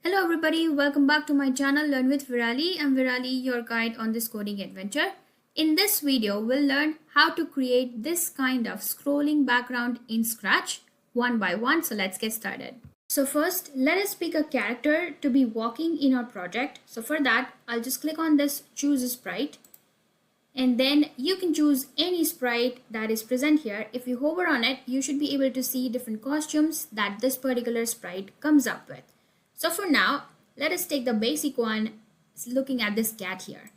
Hello everybody, welcome back to my channel Learn with Virali. I'm Virali, your guide on this coding adventure. In this video, we'll learn how to create this kind of scrolling background in Scratch one by one. So let's get started. So first, let us pick a character to be walking in our project. So for that, I'll just click on this choose a sprite. And then you can choose any sprite that is present here. If you hover on it, you should be able to see different costumes that this particular sprite comes up with. So for now, let us take the basic one, looking at this cat here.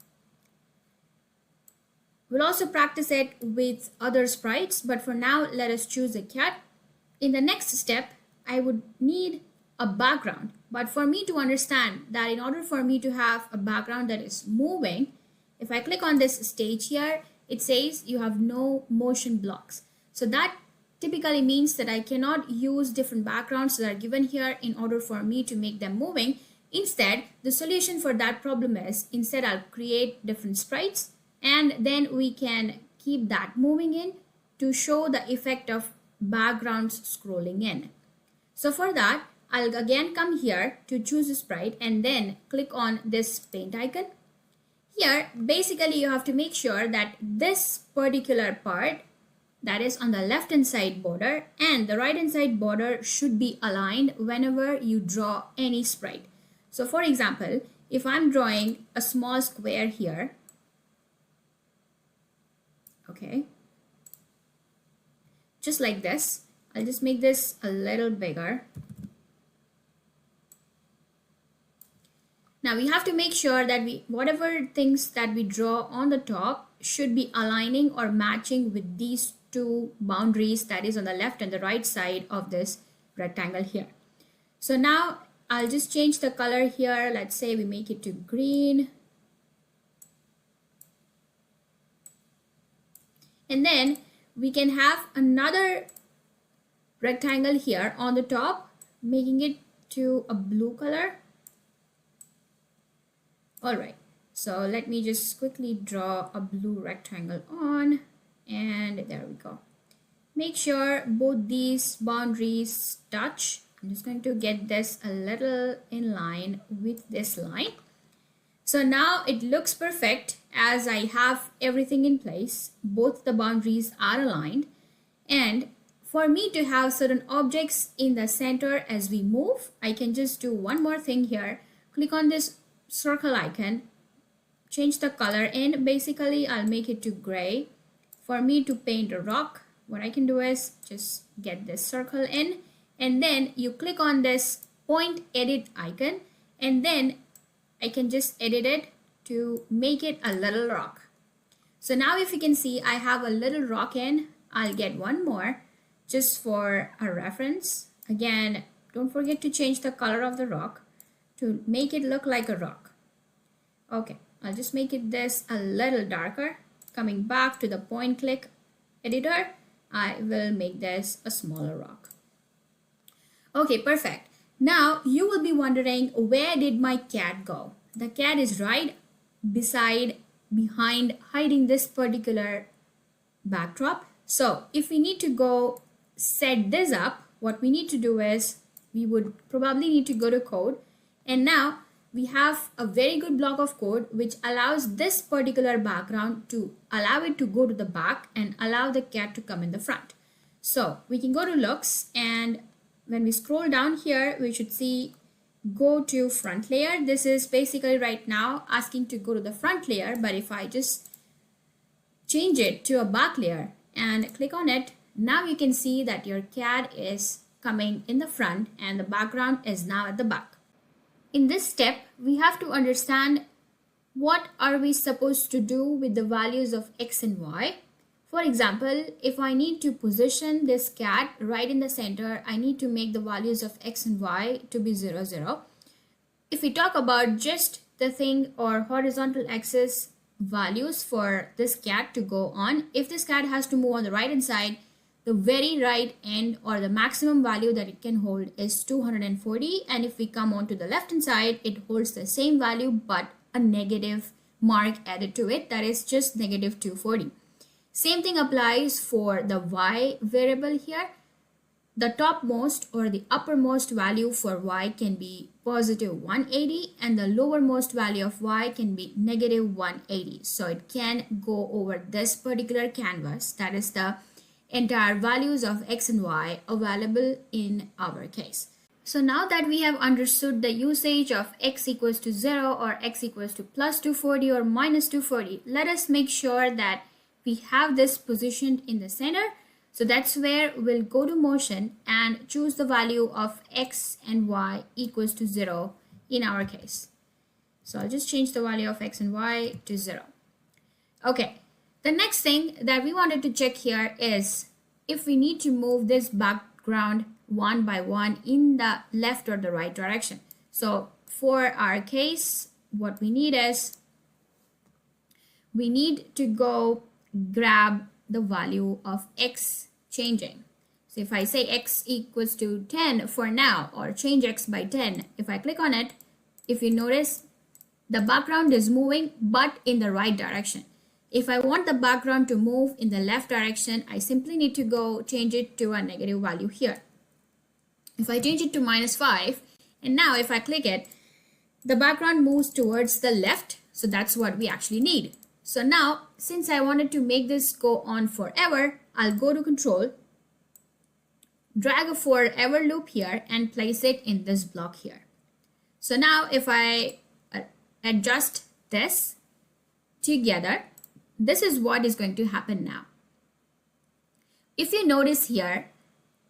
We'll also practice it with other sprites, but for now, let us choose a cat. In the next step, I would need a background. But for me to understand that in order for me to have a background that is moving, if I click on this stage here, it says you have no motion blocks. So that typically means that I cannot use different backgrounds that are given here in order for me to make them moving. Instead, the solution for that problem is, instead I'll create different sprites and then we can keep that moving in to show the effect of backgrounds scrolling in. So for that, I'll again come here to choose a sprite and then click on this paint icon. Here, basically you have to make sure that this particular part that is on the left hand side border and the right hand side border should be aligned whenever you draw any sprite. So for example, if I'm drawing a small square here, okay, just like this, I'll just make this a little bigger. Now we have to make sure that whatever things that we draw on the top should be aligning or matching with these two boundaries that is on the left and the right side of this rectangle here. So now I'll just change the color here. Let's say we make it to green. And then we can have another rectangle here on the top, making it to a blue color. Alright, so let me just quickly draw a blue rectangle on, and there we go. Make sure both these boundaries touch. I'm just going to get this a little in line with this line. So now it looks perfect as I have everything in place. Both the boundaries are aligned, and for me to have certain objects in the center as we move, I can just do one more thing here. Click on this circle icon, change the color, and basically I'll make it to gray. For me to paint a rock, what I can do is just get this circle in, and then you click on this point edit icon, and then I can just edit it to make it a little rock. So now if you can see, I have a little rock in. I'll get one more just for a reference. Again, don't forget to change the color of the rock to make it look like a rock. Okay, I'll just make it this a little darker. Coming back to the point click editor, I will make this a smaller rock. Okay, perfect. Now you will be wondering, where did my cat go? The cat is right behind hiding this particular backdrop. So if we need to go set this up, what we need to do is we would probably need to go to code. And now we have a very good block of code which allows this particular background to allow it to go to the back and allow the cat to come in the front. So we can go to looks, and when we scroll down here, we should see go to front layer. This is basically right now asking to go to the front layer, but if I just change it to a back layer and click on it, now you can see that your cat is coming in the front and the background is now at the back. In this step, we have to understand what are we supposed to do with the values of x and y. For example, if I need to position this cat right in the center, I need to make the values of x and y to be 0, 0. If we talk about just the thing or horizontal axis values for this cat to go on, if this cat has to move on the right hand side, the very right end or the maximum value that it can hold is 240, and if we come on to the left hand side, it holds the same value but a negative mark added to it, that is just negative 240. Same thing applies for the y variable here. the topmost or the uppermost value for y can be positive 180 and the lowermost value of y can be negative 180. So it can go over this particular canvas, that is the entire values of x and y available in our case. So now that we have understood the usage of x equals to 0 or x equals to plus 240 or minus 240, let us make sure that we have this positioned in the center. So that's where we'll go to motion and choose the value of x and y equals to 0 in our case. So I'll just change the value of x and y to 0. Okay, the next thing that we wanted to check here is if we need to move this background one by one in the left or the right direction. So for our case, what we need is we need to go grab the value of x changing. So if I say x equals to 10 for now, or change x by 10, if I click on it, if you notice the background is moving but in the right direction. If I want the background to move in the left direction, I simply need to go change it to a negative value here. If I change it to -5, and now if I click it, the background moves towards the left. So that's what we actually need. So now, since I wanted to make this go on forever, I'll go to control, drag a forever loop here and place it in this block here. So now if I adjust this together, this is what is going to happen now. If you notice here,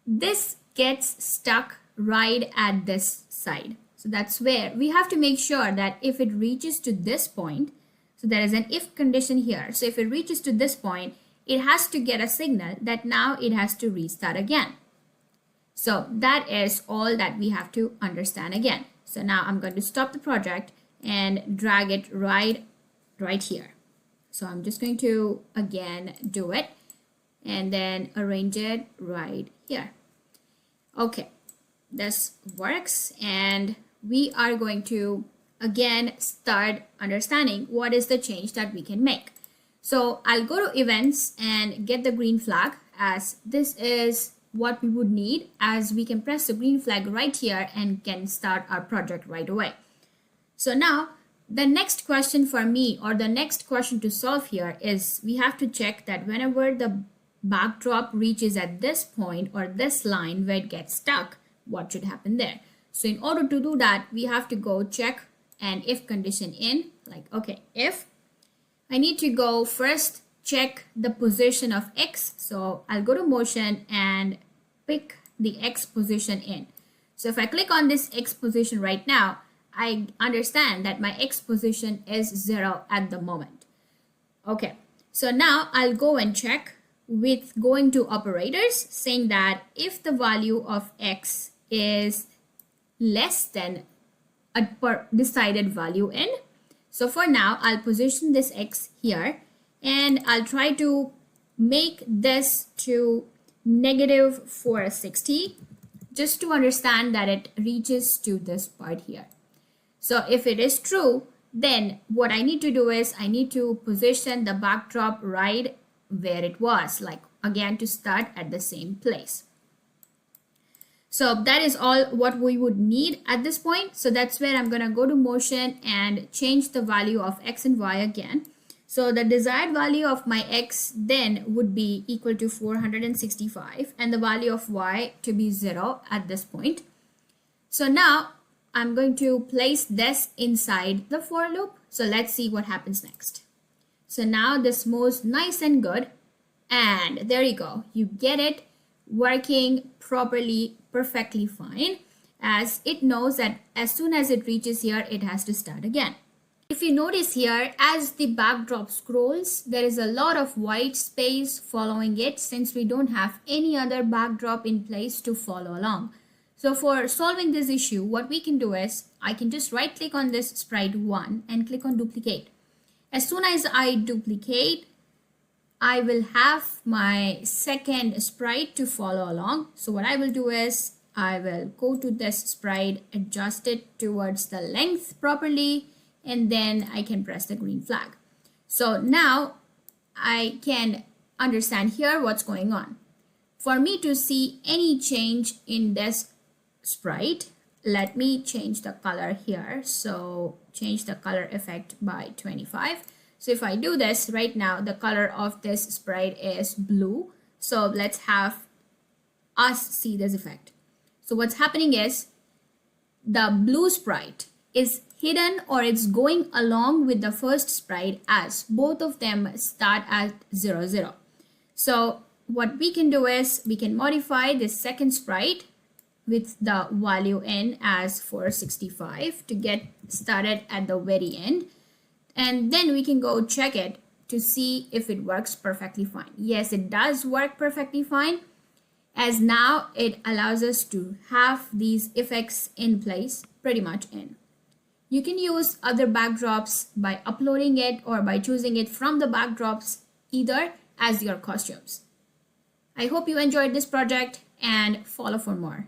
this gets stuck right at this side. So that's where we have to make sure that if it reaches to this point, so there is an if condition here. So if it reaches to this point, it has to get a signal that now it has to restart again. So that is all that we have to understand again. So now I'm going to stop the project and drag it right here. So I'm just going to again do it and then arrange it right here. Okay, this works, and we are going to again start understanding what is the change that we can make. So I'll go to events and get the green flag, as this is what we would need, as we can press the green flag right here and can start our project right away. So now the next question for me, or the next question to solve here, is we have to check that whenever the backdrop reaches at this point or this line where it gets stuck, what should happen there. So in order to do that, we have to go check an if condition in, like, okay, if I need to go first check the position of x. So I'll go to motion and pick the x position in. So if I click on this x position right now, I understand that my x position is 0 at the moment. Okay, so now I'll go and check with going to operators, saying that if the value of x is less than a decided value in. So for now, I'll position this x here and I'll try to make this to negative 460 just to understand that it reaches to this part here. So if it is true, then what I need to do is I need to position the backdrop right where it was, like again to start at the same place. So that is all what we would need at this point. So that's where I'm going to go to motion and change the value of x and y again. So the desired value of my x then would be equal to 465 and the value of y to be 0 at this point. So now I'm going to place this inside the for loop. So let's see what happens next. So now this moves nice and good, and there you go. You get it working properly, perfectly fine, as it knows that as soon as it reaches here, it has to start again. If you notice here, as the backdrop scrolls, there is a lot of white space following it, since we don't have any other backdrop in place to follow along. So for solving this issue, what we can do is I can just right click on this sprite 1 and click on duplicate. As soon as I duplicate, I will have my second sprite to follow along. So what I will do is I will go to this sprite, adjust it towards the length properly, and then I can press the green flag. So now I can understand here what's going on. For me to see any change in this sprite, let me change the color here. So change the color effect by 25. So if I do this right now, the color of this sprite is blue. So let's have us see this effect. So what's happening is the blue sprite is hidden, or it's going along with the first sprite, as both of them start at 0, 0. So what we can do is we can modify this second sprite with the value n as 465 to get started at the very end. And then we can go check it to see if it works perfectly fine. Yes, it does work perfectly fine, as now it allows us to have these effects in place pretty much in. You can use other backdrops by uploading it or by choosing it from the backdrops either as your costumes. I hope you enjoyed this project and follow for more.